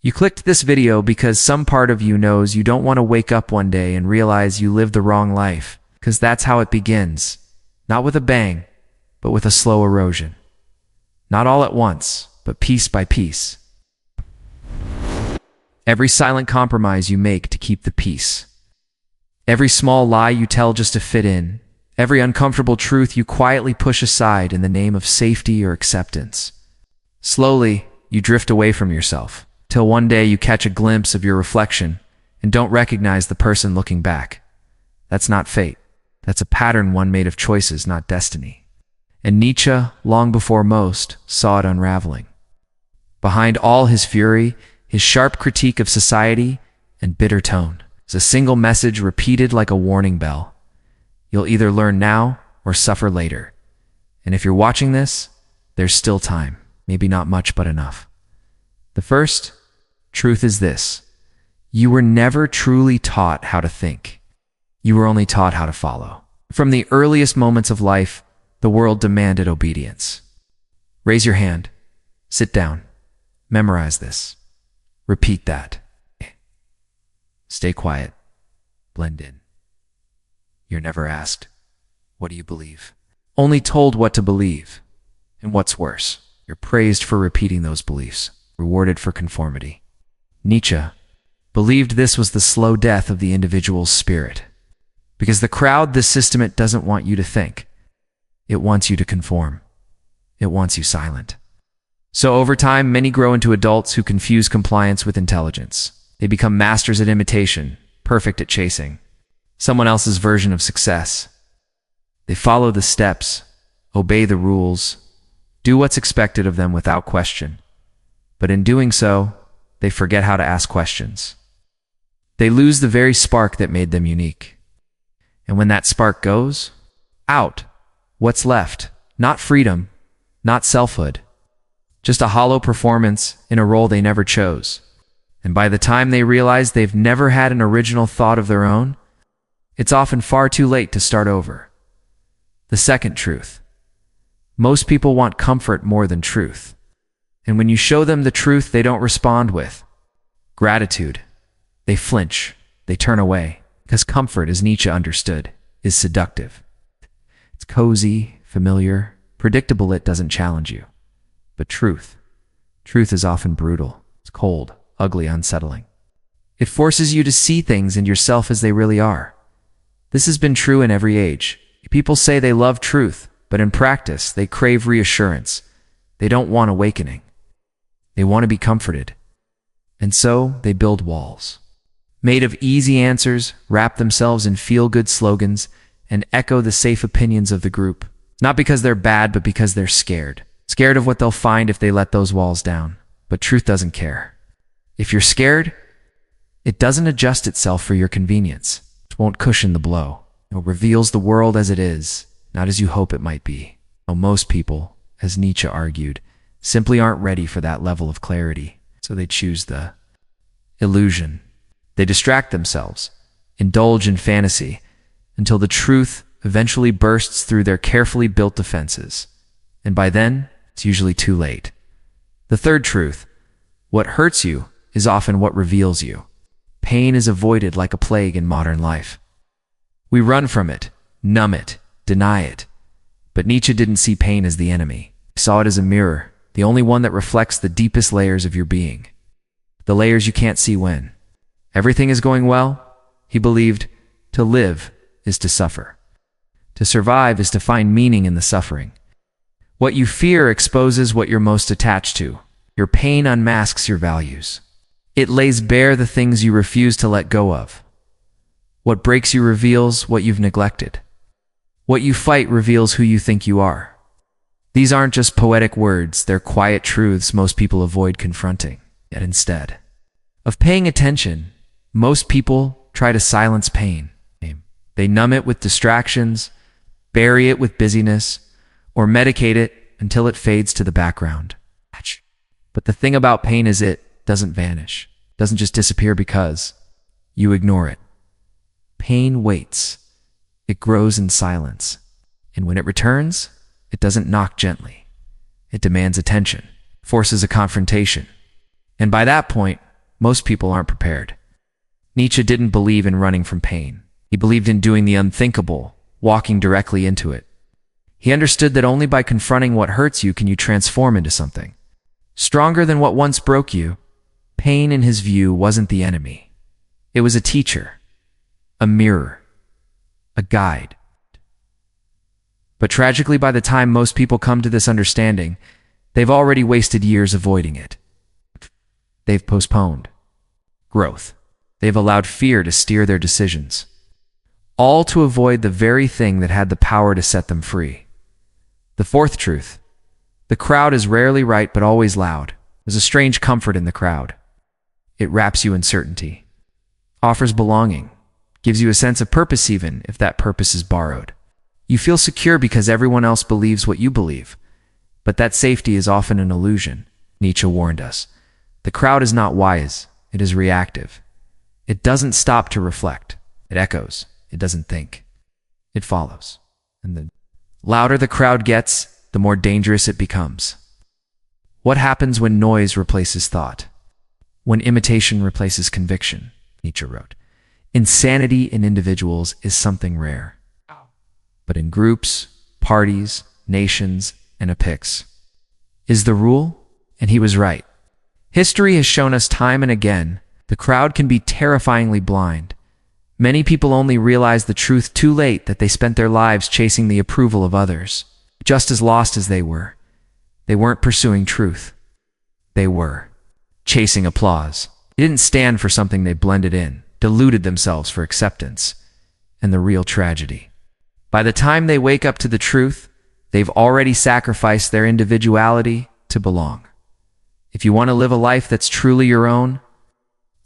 You clicked this video because some part of you knows you don't want to wake up one day and realize you lived the wrong life, because that's how it begins. Not with a bang, but with a slow erosion. Not all at once, but piece by piece. Every silent compromise you make to keep the peace. Every small lie you tell just to fit in. Every uncomfortable truth you quietly push aside in the name of safety or acceptance. Slowly, you drift away from yourself, till one day you catch a glimpse of your reflection and don't recognize the person looking back. That's not fate. That's a pattern one made of choices, not destiny. And Nietzsche, long before most, saw it unraveling. Behind all his fury, his sharp critique of society and bitter tone is a single message repeated like a warning bell. You'll either learn now or suffer later. And if you're watching this, there's still time. Maybe not much, but enough. The first truth is this: you were never truly taught how to think. You were only taught how to follow. From the earliest moments of life, the world demanded obedience. Raise your hand. Sit down. Memorize this. Repeat that. Stay quiet. Blend in. You're never asked, what do you believe? Only told what to believe. And what's worse, you're praised for repeating those beliefs, rewarded for conformity. Nietzsche believed this was the slow death of the individual's spirit. Because the crowd, the system, it doesn't want you to think. It wants you to conform. It wants you silent. So over time, many grow into adults who confuse compliance with intelligence. They become masters at imitation, perfect at chasing someone else's version of success. They follow the steps, obey the rules, do what's expected of them without question. But in doing so, they forget how to ask questions. They lose the very spark that made them unique. And when that spark goes out, what's left? Not freedom, not selfhood. Just a hollow performance in a role they never chose. And by the time they realize they've never had an original thought of their own, it's often far too late to start over. The second truth: most people want comfort more than truth. And when you show them the truth, they don't respond with gratitude. They flinch, they turn away, because comfort, as Nietzsche understood, is seductive. It's cozy, familiar, predictable. It doesn't challenge you. But truth is often brutal. It's cold, ugly, unsettling. It forces you to see things and yourself as they really are. This has been true in every age. People say they love truth, but in practice, they crave reassurance. They don't want awakening. They want to be comforted. And so they build walls, made of easy answers, wrap themselves in feel-good slogans, and echo the safe opinions of the group. Not because they're bad, but because they're scared. Scared of what they'll find if they let those walls down. But truth doesn't care. If you're scared, it doesn't adjust itself for your convenience. It won't cushion the blow. It reveals the world as it is, not as you hope it might be. Well, most people, as Nietzsche argued, simply aren't ready for that level of clarity, so they choose the illusion. They distract themselves, indulge in fantasy, until the truth eventually bursts through their carefully built defenses. And by then, it's usually too late. The third truth: what hurts you is often what reveals you. Pain is avoided like a plague in modern life. We run from it, numb it, deny it. But Nietzsche didn't see pain as the enemy. He saw it as a mirror, the only one that reflects the deepest layers of your being. The layers you can't see when everything is going well. He believed to live is to suffer. To survive is to find meaning in the suffering. What you fear exposes what you're most attached to. Your pain unmasks your values. It lays bare the things you refuse to let go of. What breaks you reveals what you've neglected. What you fight reveals who you think you are. These aren't just poetic words, they're quiet truths most people avoid confronting. Yet instead of paying attention, most people try to silence pain. They numb it with distractions, bury it with busyness, or medicate it until it fades to the background. But the thing about pain is it doesn't vanish, doesn't just disappear because you ignore it. Pain waits. It grows in silence. And when it returns, it doesn't knock gently. It demands attention, forces a confrontation. And by that point, most people aren't prepared. Nietzsche didn't believe in running from pain. He believed in doing the unthinkable, walking directly into it. He understood that only by confronting what hurts you can you transform into something stronger than what once broke you. Pain, in his view, wasn't the enemy. It was a teacher, a mirror, a guide. But tragically, by the time most people come to this understanding, they've already wasted years avoiding it. They've postponed growth. They've allowed fear to steer their decisions, all to avoid the very thing that had the power to set them free. The fourth truth: the crowd is rarely right but always loud. There's a strange comfort in the crowd. It wraps you in certainty, offers belonging, gives you a sense of purpose even if that purpose is borrowed. You feel secure because everyone else believes what you believe, but that safety is often an illusion. Nietzsche warned us. The crowd is not wise, it is reactive. It doesn't stop to reflect. It echoes. It doesn't think. It follows. And the louder the crowd gets, the more dangerous it becomes. What happens when noise replaces thought? When imitation replaces conviction? Nietzsche wrote, insanity in individuals is something rare, but in groups, parties, nations, and epics is the rule. And he was right. History has shown us time and again, the crowd can be terrifyingly blind. Many people only realize the truth too late that they spent their lives chasing the approval of others. Just as lost as they weren't pursuing truth. They were chasing applause. They didn't stand for something, they blended in, deluded themselves for acceptance. And the real tragedy: by the time they wake up to the truth, they've already sacrificed their individuality to belong. If you want to live a life that's truly your own,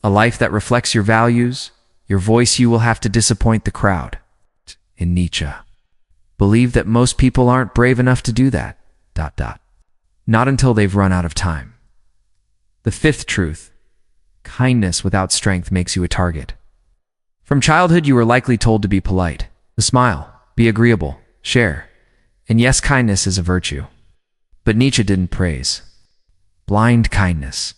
a life that reflects your values, your voice, you will have to disappoint the crowd. In Nietzsche, believe that most people aren't brave enough to do that. Not until they've run out of time. The fifth truth: kindness without strength makes you a target. From childhood, you were likely told to be polite, to smile, be agreeable, share. And yes, kindness is a virtue. But Nietzsche didn't praise blind kindness.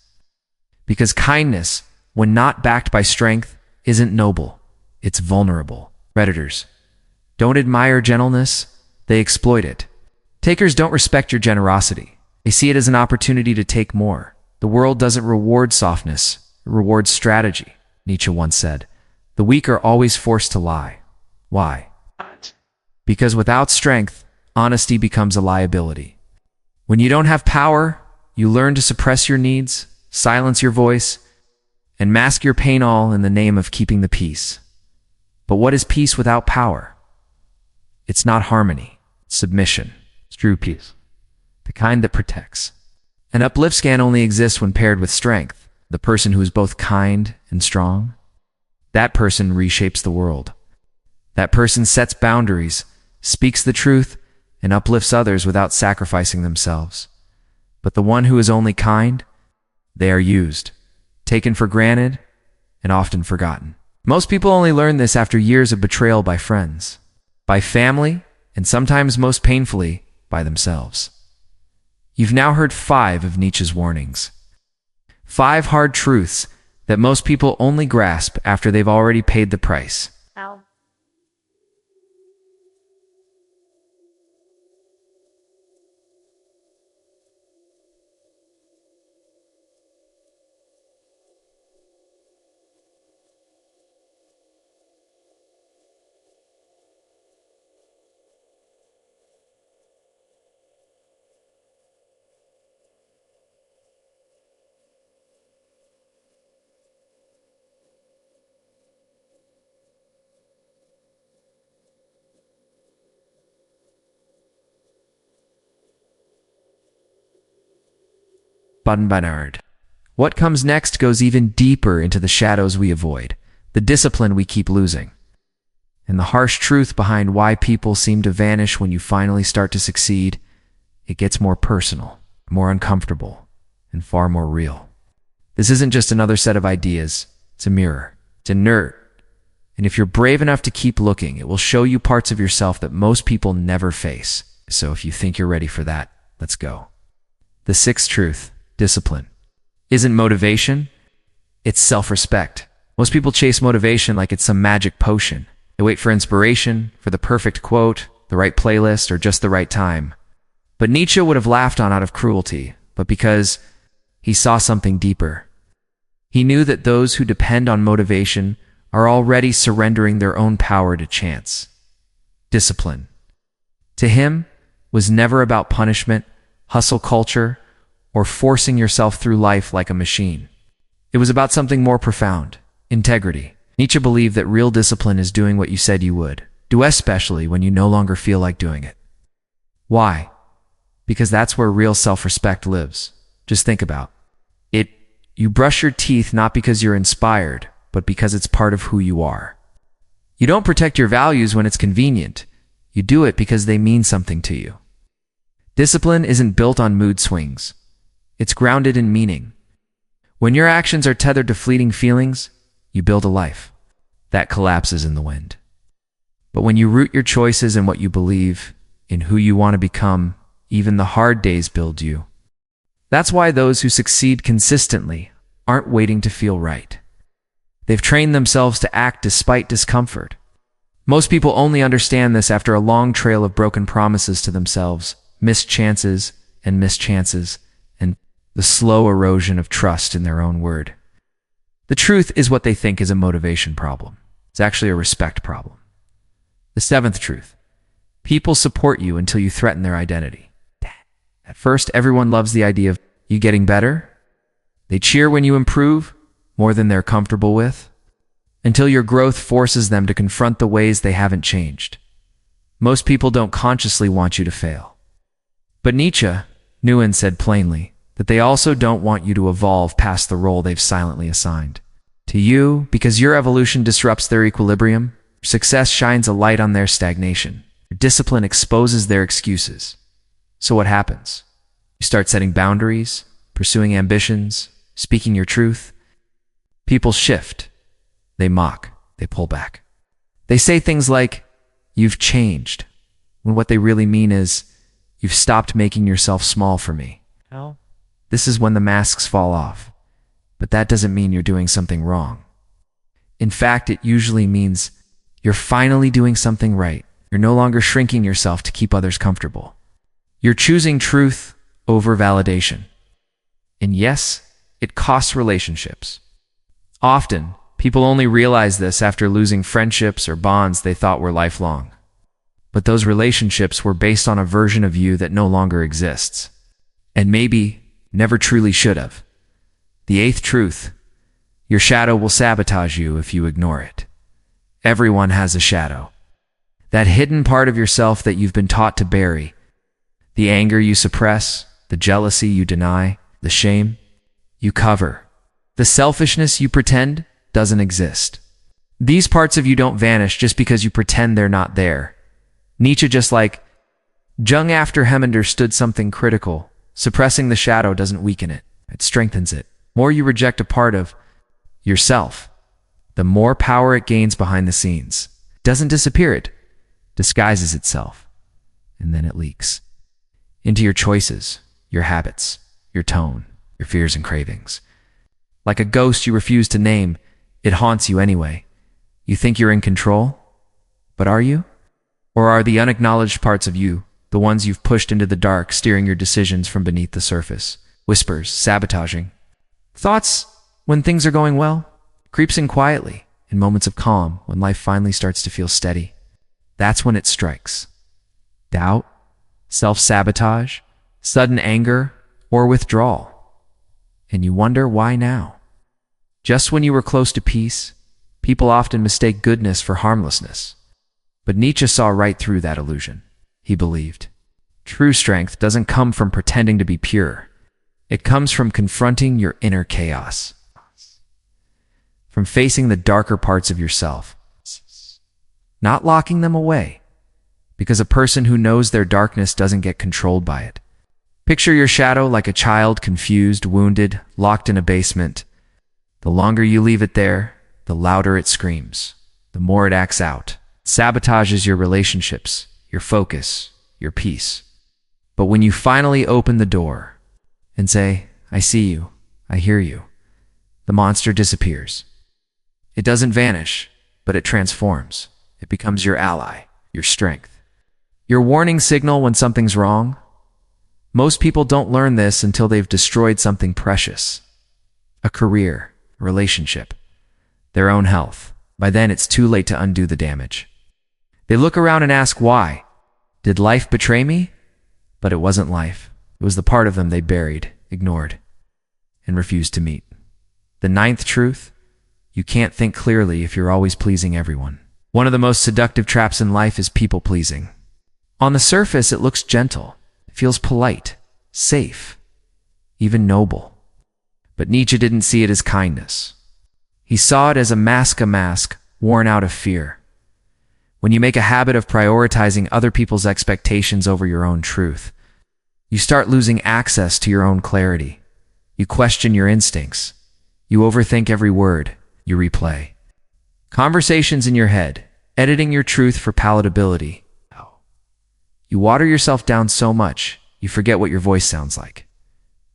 Because kindness, when not backed by strength, isn't noble, it's vulnerable. Predators don't admire gentleness, they exploit it. Takers don't respect your generosity. They see it as an opportunity to take more. The world doesn't reward softness, it rewards strategy. Nietzsche once said, the weak are always forced to lie. Why? Because without strength, honesty becomes a liability. When you don't have power, you learn to suppress your needs, silence your voice, and mask your pain, all in the name of keeping the peace. But what is peace without power? It's not harmony, it's submission. It's true peace, the kind that protects and uplifts, can only exist when paired with strength. The person who is both kind and strong, that person reshapes the world. That person sets boundaries, speaks the truth, and uplifts others without sacrificing themselves. But the one who is only kind, they are used, taken for granted, and often forgotten. Most people only learn this after years of betrayal by friends, by family, and sometimes most painfully, by themselves. You've now heard 5 of Nietzsche's warnings. 5 hard truths that most people only grasp after they've already paid the price. Ow. Bernard. What comes next goes even deeper into the shadows we avoid, the discipline we keep losing, and the harsh truth behind why people seem to vanish when you finally start to succeed. It gets more personal, more uncomfortable, and far more real. This isn't just another set of ideas, it's a mirror, it's inert, and if you're brave enough to keep looking, it will show you parts of yourself that most people never face. So if you think you're ready for that, let's go. The sixth truth: discipline isn't motivation, It's self-respect. Most people chase motivation like it's some magic potion. They wait for inspiration, for the perfect quote, the right playlist, or just the right time. But Nietzsche would have laughed on out of cruelty, but because he saw something deeper. He knew that those who depend on motivation are already surrendering their own power to chance. Discipline, to him, was never about punishment, hustle culture, or forcing yourself through life like a machine. It was about something more profound, integrity. Nietzsche believed that real discipline is doing what you said you would, do especially when you no longer feel like doing it. Why? Because that's where real self-respect lives. Just think about it. You brush your teeth not because you're inspired, but because it's part of who you are. You don't protect your values when it's convenient. You do it because they mean something to you. Discipline isn't built on mood swings. It's grounded in meaning. When your actions are tethered to fleeting feelings, you build a life that collapses in the wind. But when you root your choices in what you believe, in who you want to become, even the hard days build you. That's why those who succeed consistently aren't waiting to feel right. They've trained themselves to act despite discomfort. Most people only understand this after a long trail of broken promises to themselves, missed chances, and the slow erosion of trust in their own word. The truth is what they think is a motivation problem. It's actually a respect problem. The seventh truth. People support you until you threaten their identity. At first, everyone loves the idea of you getting better. They cheer when you improve, more than they're comfortable with, until your growth forces them to confront the ways they haven't changed. Most people don't consciously want you to fail. But Nietzsche knew and said plainly that they also don't want you to evolve past the role they've silently assigned to you, because your evolution disrupts their equilibrium. Success shines a light on their stagnation. Your discipline exposes their excuses. So what happens? You start setting boundaries, pursuing ambitions, speaking your truth. People shift. They mock. They pull back. They say things like, "You've changed," when what they really mean is, "You've stopped making yourself small for me." How? This is when the masks fall off. But that doesn't mean you're doing something wrong. In fact, it usually means you're finally doing something right. You're no longer shrinking yourself to keep others comfortable. You're choosing truth over validation. And yes, it costs relationships. Often, people only realize this after losing friendships or bonds they thought were lifelong. But those relationships were based on a version of you that no longer exists. And maybe never truly should have. The eighth truth. Your shadow will sabotage you if you ignore it. Everyone has a shadow. That hidden part of yourself that you've been taught to bury. The anger you suppress, the jealousy you deny, the shame you cover. The selfishness you pretend doesn't exist. These parts of you don't vanish just because you pretend they're not there. Nietzsche, just like Jung after him, understood something critical. Suppressing the shadow doesn't weaken it. It strengthens it. The more you reject a part of yourself, the more power it gains behind the scenes. It doesn't disappear, it disguises itself. And then it leaks into your choices, your habits, your tone, your fears and cravings. Like a ghost you refuse to name, it haunts you anyway. You think you're in control, but are you? Or are the unacknowledged parts of you, the ones you've pushed into the dark, steering your decisions from beneath the surface? Whispers, sabotaging. Thoughts when things are going well, creeps in quietly, in moments of calm, when life finally starts to feel steady. That's when it strikes. Doubt, self-sabotage, sudden anger, or withdrawal. And you wonder why now? Just when you were close to peace, people often mistake goodness for harmlessness. But Nietzsche saw right through that illusion. He believed true strength doesn't come from pretending to be pure. It comes from confronting your inner chaos, from facing the darker parts of yourself, not locking them away, because a person who knows their darkness doesn't get controlled by it. Picture your shadow like a child, confused, wounded, locked in a basement. The longer you leave it there, the louder it screams, the more it acts out. It sabotages your relationships, your focus, your peace. But when you finally open the door and say, "I see you, I hear you," The monster disappears. It doesn't vanish, but it transforms. It becomes your ally, your strength. Your warning signal when something's wrong. Most people don't learn this until they've destroyed something precious. A career, a relationship, their own health. By then, it's too late to undo the damage. They look around and ask why. Did life betray me? But it wasn't life. It was the part of them they buried, ignored, and refused to meet. The ninth truth: you can't think clearly if you're always pleasing everyone. One of the most seductive traps in life is people-pleasing. On the surface, it looks gentle. It feels polite, safe, even noble. But Nietzsche didn't see it as kindness. He saw it as a mask worn out of fear. When you make a habit of prioritizing other people's expectations over your own truth, you start losing access to your own clarity. You question your instincts. You overthink every word you replay. Conversations in your head, editing your truth for palatability. You water yourself down so much, you forget what your voice sounds like.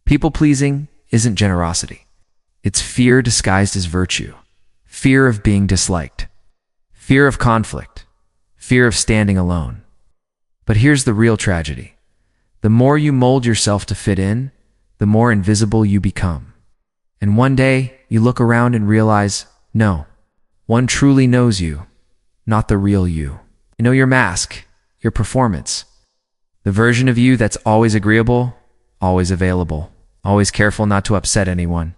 People-pleasing isn't generosity. It's fear disguised as virtue. Fear of being disliked. Fear of conflict. Fear of standing alone. But here's the real tragedy. The more you mold yourself to fit in, the more invisible you become. And one day, you look around and realize, no, one truly knows you, not the real you. You know your mask, your performance. The version of you that's always agreeable, always available, always careful not to upset anyone.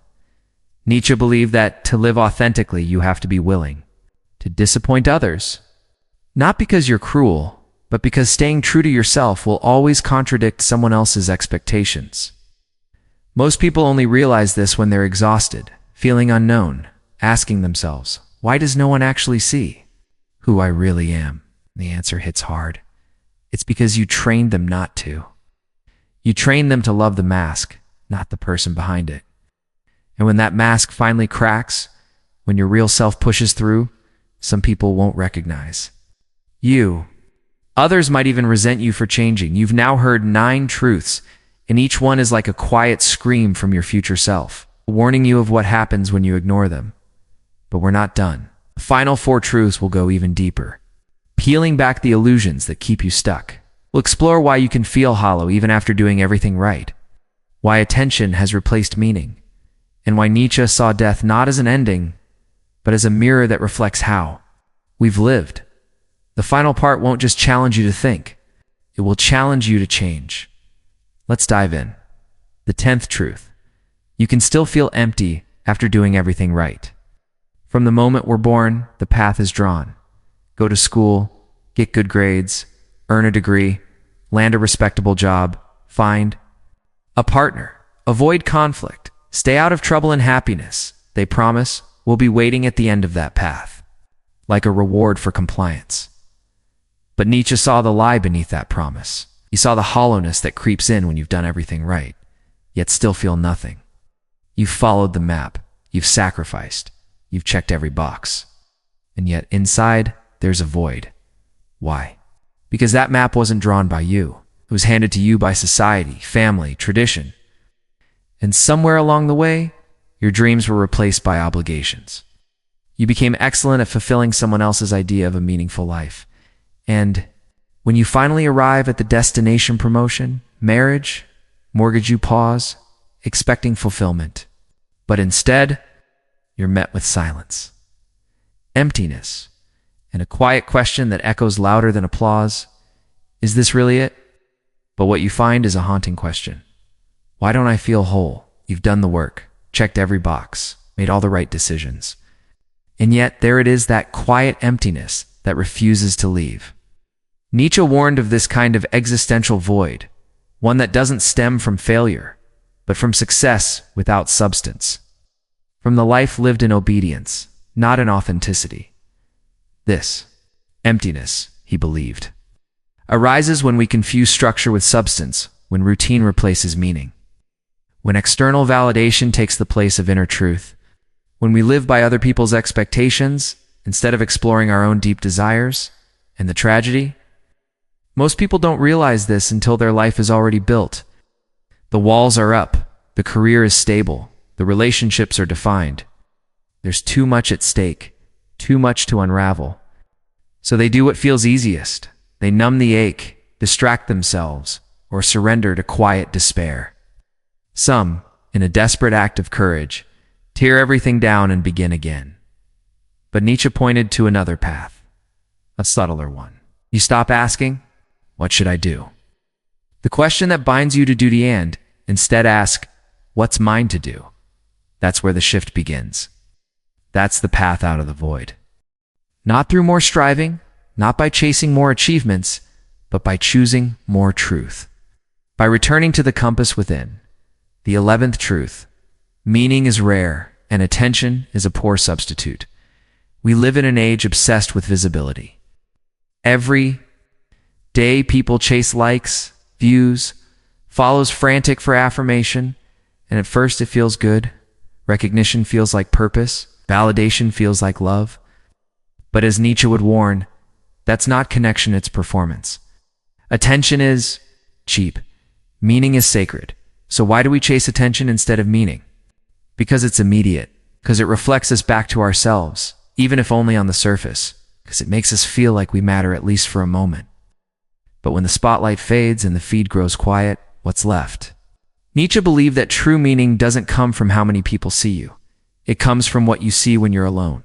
Nietzsche believed that to live authentically, you have to be willing to disappoint others. Not because you're cruel, but because staying true to yourself will always contradict someone else's expectations. Most people only realize this when they're exhausted, feeling unknown, asking themselves, why does no one actually see who I really am? The answer hits hard. It's because you trained them not to. You trained them to love the mask, not the person behind it. And when that mask finally cracks, when your real self pushes through, some people won't recognize you. Others might even resent you for changing. You've now heard 9 truths, and each one is like a quiet scream from your future self, warning you of what happens when you ignore them. But we're not done. The final 4 truths will go even deeper, peeling back the illusions that keep you stuck. We'll explore why you can feel hollow even after doing everything right, why attention has replaced meaning, and why Nietzsche saw death not as an ending, but as a mirror that reflects how we've lived. The final part won't just challenge you to think, it will challenge you to change. Let's dive in. The 10th truth: you can still feel empty after doing everything right. From the moment we're born, the path is drawn. Go to school, get good grades, earn a degree, land a respectable job, find a partner, avoid conflict, stay out of trouble and happiness. They promise will be waiting at the end of that path, like a reward for compliance. But Nietzsche saw the lie beneath that promise. He saw the hollowness that creeps in when you've done everything right, yet still feel nothing. You've followed the map, you've sacrificed, you've checked every box, and yet inside, there's a void. Why? Because that map wasn't drawn by you. It was handed to you by society, family, tradition. And somewhere along the way, your dreams were replaced by obligations. You became excellent at fulfilling someone else's idea of a meaningful life. And when you finally arrive at the destination: promotion, marriage, mortgage, you pause, expecting fulfillment. But instead, you're met with silence, emptiness, and a quiet question that echoes louder than applause. Is this really it? But what you find is a haunting question. Why don't I feel whole? You've done the work, checked every box, made all the right decisions. And yet there it is, that quiet emptiness that refuses to leave. Nietzsche warned of this kind of existential void, one that doesn't stem from failure, but from success without substance, from the life lived in obedience, not in authenticity. This emptiness, he believed, arises when we confuse structure with substance, when routine replaces meaning, when external validation takes the place of inner truth, when we live by other people's expectations instead of exploring our own deep desires. And the tragedy? Most people don't realize this until their life is already built. The walls are up, the career is stable, The relationships are defined. There's too much at stake, too much to unravel. So they do what feels easiest. They numb the ache, distract themselves, or surrender to quiet despair. Some, in a desperate act of courage, tear everything down and begin again. But Nietzsche pointed to another path, a subtler one. You stop asking, "What should I do?" The question that binds you to duty and, instead ask, "What's mine to do?" That's where the shift begins. That's the path out of the void. Not through more striving, not by chasing more achievements, but by choosing more truth. By returning to the compass within. The 11th truth. Meaning is rare, and attention is a poor substitute. We live in an age obsessed with visibility. Every day people chase likes, views, follows frantic for affirmation, and at first it feels good. Recognition feels like purpose. Validation feels like love. But as Nietzsche would warn, that's not connection, it's performance. Attention is cheap. Meaning is sacred. So why do we chase attention instead of meaning? Because it's immediate. Because it reflects us back to ourselves, even if only on the surface. Because it makes us feel like we matter at least for a moment. But when the spotlight fades and the feed grows quiet, what's left? Nietzsche believed that true meaning doesn't come from how many people see you. It comes from what you see when you're alone.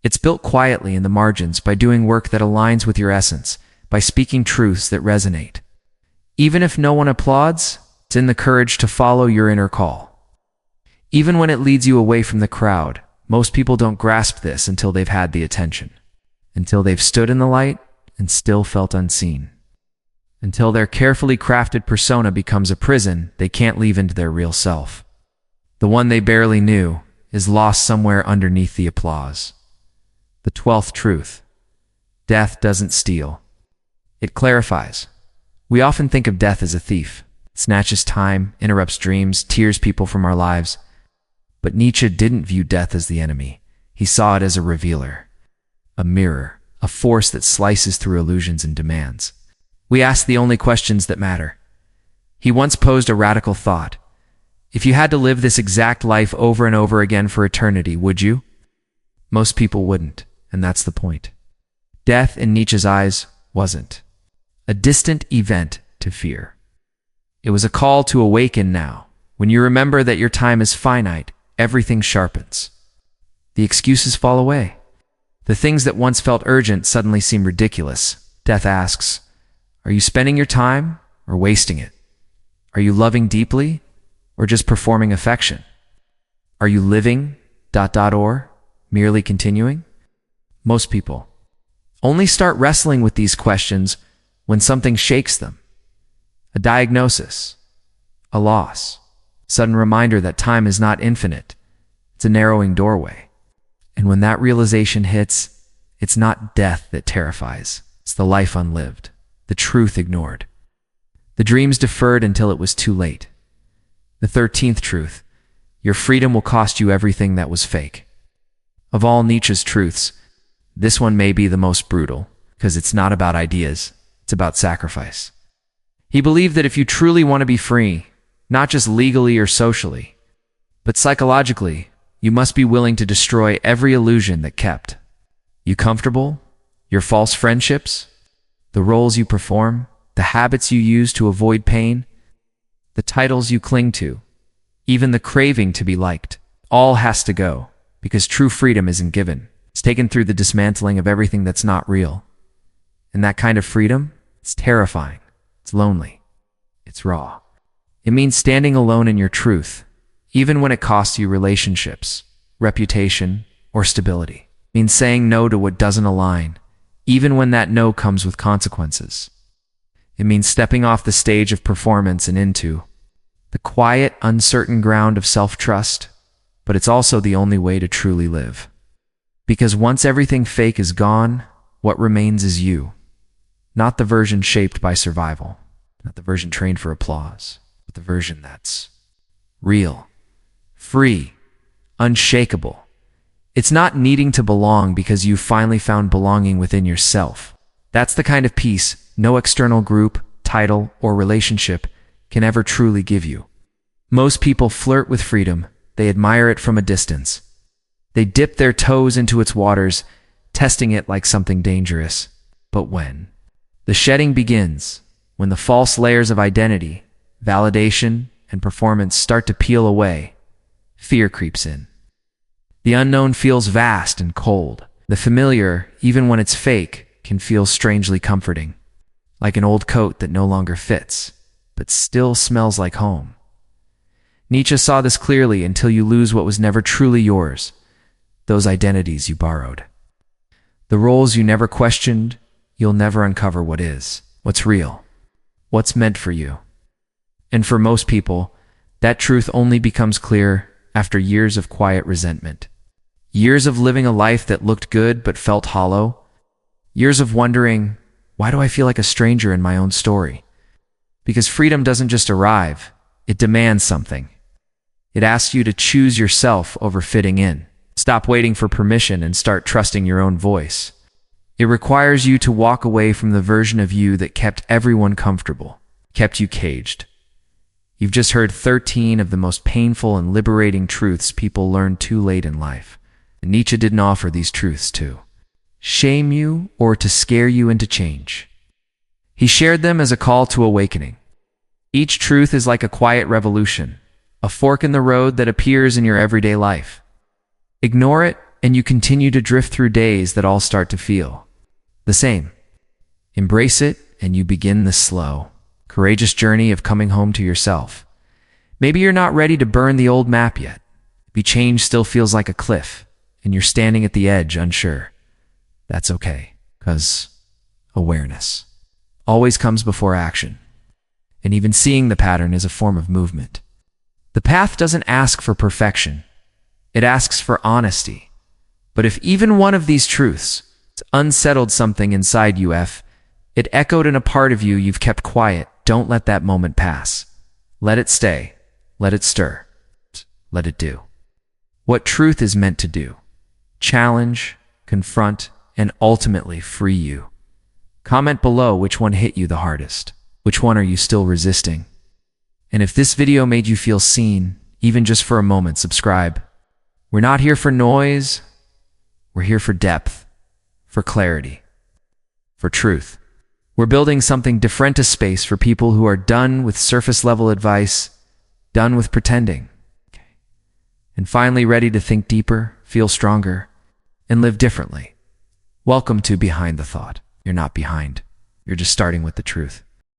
It's built quietly in the margins by doing work that aligns with your essence, by speaking truths that resonate. Even if no one applauds, it's in the courage to follow your inner call. Even when it leads you away from the crowd, most people don't grasp this until they've had the attention. Until they've stood in the light and still felt unseen. Until their carefully crafted persona becomes a prison they can't leave into their real self. The one they barely knew is lost somewhere underneath the applause. The 12th truth. Death doesn't steal. It clarifies. We often think of death as a thief. It snatches time, interrupts dreams, tears people from our lives. But Nietzsche didn't view death as the enemy. He saw it as a revealer, a mirror, a force that slices through illusions and demands. We ask the only questions that matter. He once posed a radical thought. If you had to live this exact life over and over again for eternity, would you? Most people wouldn't, and that's the point. Death, in Nietzsche's eyes, wasn't a distant event to fear. It was a call to awaken now. When you remember that your time is finite, everything sharpens. The excuses fall away. The things that once felt urgent suddenly seem ridiculous. Death asks, are you spending your time or wasting it? Are you loving deeply or just performing affection? Are you living ... or merely continuing? Most people only start wrestling with these questions when something shakes them. A diagnosis, a loss, sudden reminder that time is not infinite. It's a narrowing doorway. And when that realization hits, it's not death that terrifies. It's the life unlived, the truth ignored, the dreams deferred until it was too late. The 13th truth, your freedom will cost you everything that was fake. Of all Nietzsche's truths, this one may be the most brutal, because it's not about ideas, it's about sacrifice. He believed that if you truly want to be free, not just legally or socially, but psychologically, you must be willing to destroy every illusion that kept you comfortable, your false friendships, the roles you perform, the habits you use to avoid pain, the titles you cling to, even the craving to be liked. All has to go, because true freedom isn't given. It's taken through the dismantling of everything that's not real. And that kind of freedom, it's terrifying, it's lonely, it's raw. It means standing alone in your truth, even when it costs you relationships, reputation, or stability. It means saying no to what doesn't align, even when that no comes with consequences. It means stepping off the stage of performance and into the quiet, uncertain ground of self-trust, but it's also the only way to truly live. Because once everything fake is gone, what remains is you. Not the version shaped by survival, not the version trained for applause, but the version that's real, free, unshakable. It's not needing to belong because you've finally found belonging within yourself. That's the kind of peace no external group, title, or relationship can ever truly give you. Most people flirt with freedom. they admire it from a distance. They dip their toes into its waters, testing it like something dangerous. But when the shedding begins, when the false layers of identity, validation, and performance start to peel away, fear creeps in. The unknown feels vast and cold. The familiar, even when it's fake, can feel strangely comforting, like an old coat that no longer fits, but still smells like home. Nietzsche saw this clearly: until you lose what was never truly yours, those identities you borrowed, the roles you never questioned, you'll never uncover what is, what's real, what's meant for you. And for most people, that truth only becomes clear after years of quiet resentment. Years of living a life that looked good but felt hollow. Years of wondering, why do I feel like a stranger in my own story? Because freedom doesn't just arrive, it demands something. It asks you to choose yourself over fitting in. Stop waiting for permission and start trusting your own voice. It requires you to walk away from the version of you that kept everyone comfortable, kept you caged. You've just heard 13 of the most painful and liberating truths people learn too late in life. And Nietzsche didn't offer these truths to shame you or to scare you into change. He shared them as a call to awakening. Each truth is like a quiet revolution, a fork in the road that appears in your everyday life. Ignore it, and you continue to drift through days that all start to feel the same. Embrace it, and you begin the slow, courageous journey of coming home to yourself. Maybe you're not ready to burn the old map yet. Maybe change still feels like a cliff, and you're standing at the edge, unsure. That's okay, because awareness always comes before action. And even seeing the pattern is a form of movement. The path doesn't ask for perfection. It asks for honesty. But if even one of these truths unsettled something inside you, it echoed in a part of you you've kept quiet, don't let that moment pass. Let it stay. Let it stir. Let it do what truth is meant to do: challenge, confront, and ultimately free you. Comment below which one hit you the hardest. Which one are you still resisting? And if this video made you feel seen, even just for a moment, subscribe. We're not here for noise. We're here for depth, for clarity, for truth. We're building something different, a space for people who are done with surface-level advice, done with pretending, and finally ready to think deeper, feel stronger, and live differently. Welcome to Behind the Thought. You're not behind. You're just starting with the truth.